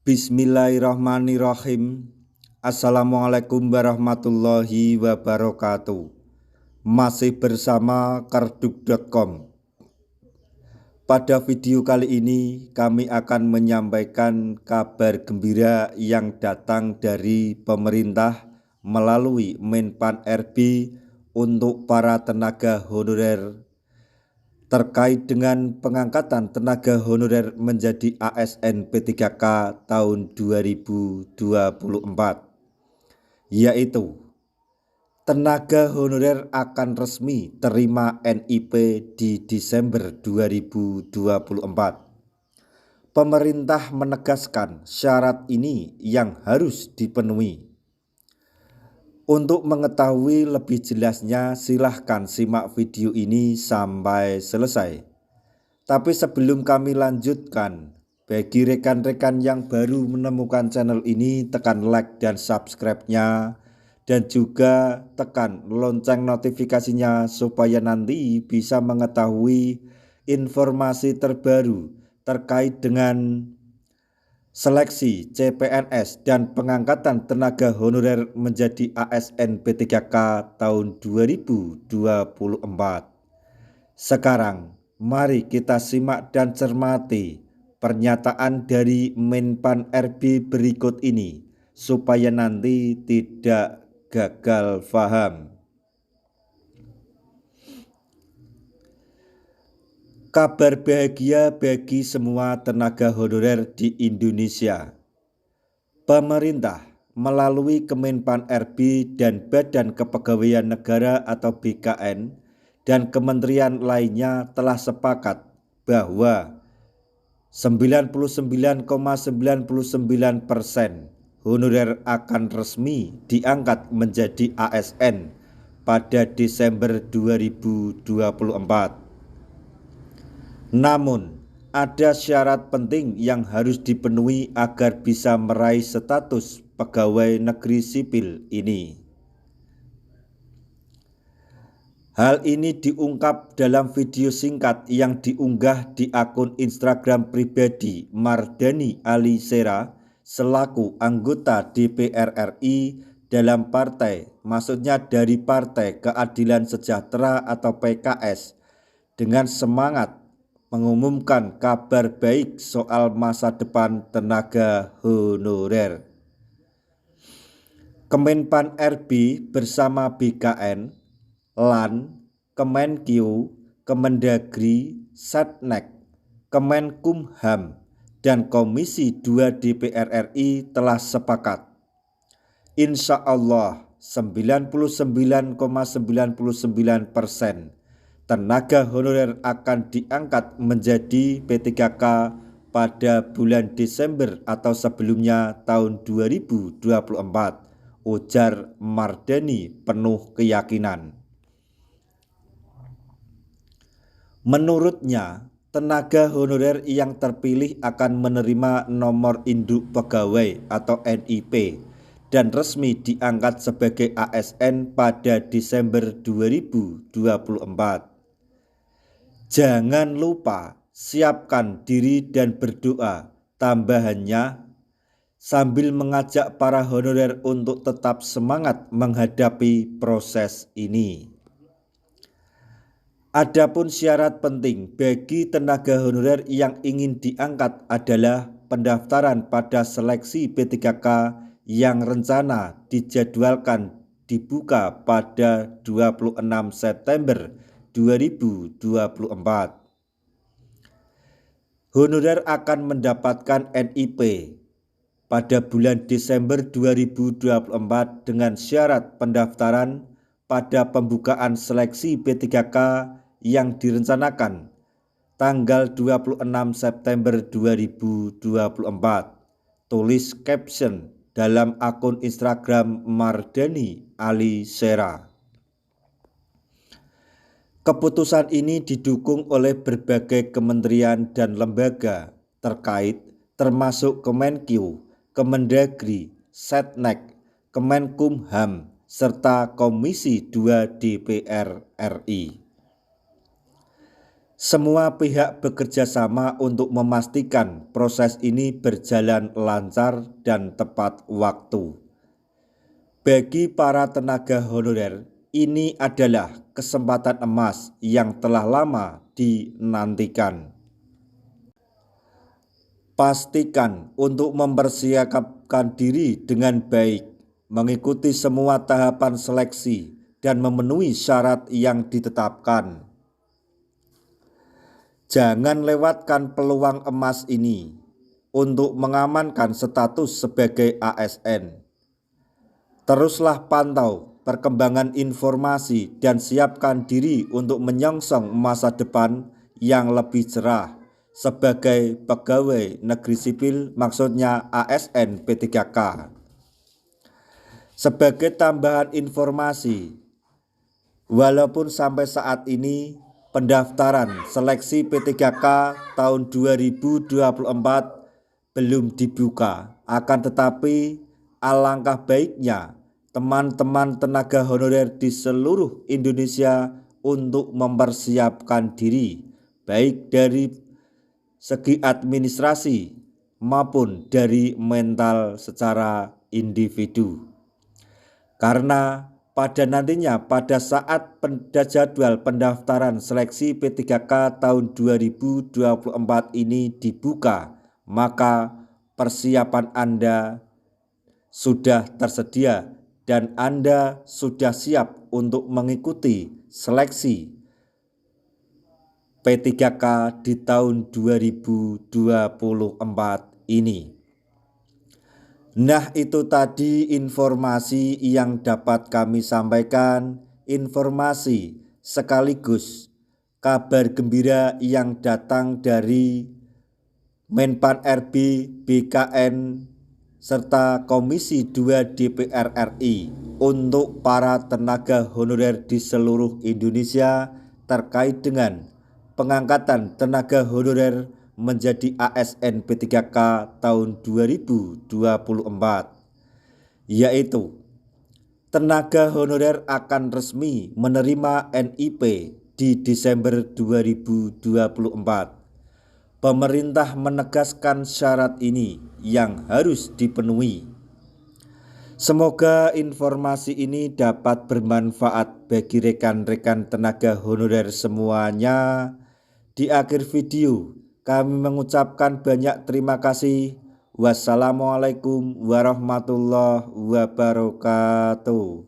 Bismillahirrahmanirrahim. Assalamualaikum warahmatullahi wabarakatuh. Masih bersama karduk.com. Pada video kali ini kami akan menyampaikan kabar gembira yang datang dari pemerintah melalui Menpan RB untuk para tenaga honorer terkait dengan pengangkatan tenaga honorer menjadi ASN P3K tahun 2024, yaitu tenaga honorer akan resmi terima NIP di Desember 2024. Pemerintah menegaskan syarat ini yang harus dipenuhi. Untuk mengetahui lebih jelasnya, silahkan simak video ini sampai selesai. Tapi sebelum kami lanjutkan, bagi rekan-rekan yang baru menemukan channel ini, tekan like dan subscribe-nya, dan juga tekan lonceng notifikasinya supaya nanti bisa mengetahui informasi terbaru terkait dengan seleksi CPNS dan pengangkatan tenaga honorer menjadi ASN P3K tahun 2024. Sekarang mari kita simak dan cermati pernyataan dari Menpan RB berikut ini supaya nanti tidak gagal paham. Kabar bahagia bagi semua tenaga honorer di Indonesia. Pemerintah melalui Kemenpan RB dan Badan Kepegawaian Negara atau BKN dan kementerian lainnya telah sepakat bahwa 99,99% honorer akan resmi diangkat menjadi ASN pada Desember 2024. Namun, ada syarat penting yang harus dipenuhi agar bisa meraih status pegawai negeri sipil ini. Hal ini diungkap dalam video singkat yang diunggah di akun Instagram pribadi Mardani Alisera selaku anggota DPR RI dalam partai, maksudnya dari Partai Keadilan Sejahtera atau PKS, dengan semangat mengumumkan kabar baik soal masa depan tenaga honorer. Kemenpan RB bersama BKN, LAN, Kemenq, Kemendagri, Setnek, Kemenkumham, dan Komisi 2 DPR RI telah sepakat. Insya Allah 99,99% tenaga honorer akan diangkat menjadi P3K pada bulan Desember atau sebelumnya tahun 2024, ujar Mardani penuh keyakinan. Menurutnya, tenaga honorer yang terpilih akan menerima nomor induk pegawai atau NIP dan resmi diangkat sebagai ASN pada Desember 2024. Jangan lupa siapkan diri dan berdoa, tambahannya sambil mengajak para honorer untuk tetap semangat menghadapi proses ini. Adapun syarat penting bagi tenaga honorer yang ingin diangkat adalah pendaftaran pada seleksi P3K yang rencana dijadwalkan dibuka pada 26 September 2024. Honorer akan mendapatkan NIP pada bulan Desember 2024 dengan syarat pendaftaran pada pembukaan seleksi P3K yang direncanakan tanggal 26 September 2024. Tulis caption dalam akun Instagram Mardani Alisera. Keputusan ini didukung oleh berbagai kementerian dan lembaga terkait termasuk Kemenq, Kemendagri, Setnek, Kemenkumham, serta Komisi 2 DPR RI. Semua pihak bekerja sama untuk memastikan proses ini berjalan lancar dan tepat waktu. Bagi para tenaga honorer, ini adalah kesempatan emas yang telah lama dinantikan. Pastikan untuk mempersiapkan diri dengan baik, mengikuti semua tahapan seleksi, dan memenuhi syarat yang ditetapkan. Jangan lewatkan peluang emas ini untuk mengamankan status sebagai ASN. Teruslah pantau perkembangan informasi dan siapkan diri untuk menyongsong masa depan yang lebih cerah sebagai pegawai negeri sipil, maksudnya ASN P3K. Sebagai tambahan informasi, walaupun sampai saat ini pendaftaran seleksi P3K tahun 2024 belum dibuka, akan tetapi alangkah baiknya teman-teman tenaga honorer di seluruh Indonesia untuk mempersiapkan diri, baik dari segi administrasi maupun dari mental secara individu. Karena pada saat jadwal pendaftaran seleksi P3K tahun 2024 ini dibuka, maka persiapan Anda sudah tersedia dan Anda sudah siap untuk mengikuti seleksi P3K di tahun 2024 ini. Nah, itu tadi informasi yang dapat kami sampaikan, informasi sekaligus kabar gembira yang datang dari Menpan RB, BKN, serta Komisi 2 DPR RI untuk para tenaga honorer di seluruh Indonesia terkait dengan pengangkatan tenaga honorer menjadi ASN P3K tahun 2024, yaitu tenaga honorer akan resmi menerima NIP di Desember 2024. Pemerintah menegaskan syarat ini yang harus dipenuhi. Semoga informasi ini dapat bermanfaat bagi rekan-rekan tenaga honorer semuanya. Di akhir video, kami mengucapkan banyak terima kasih. Wassalamualaikum warahmatullahi wabarakatuh.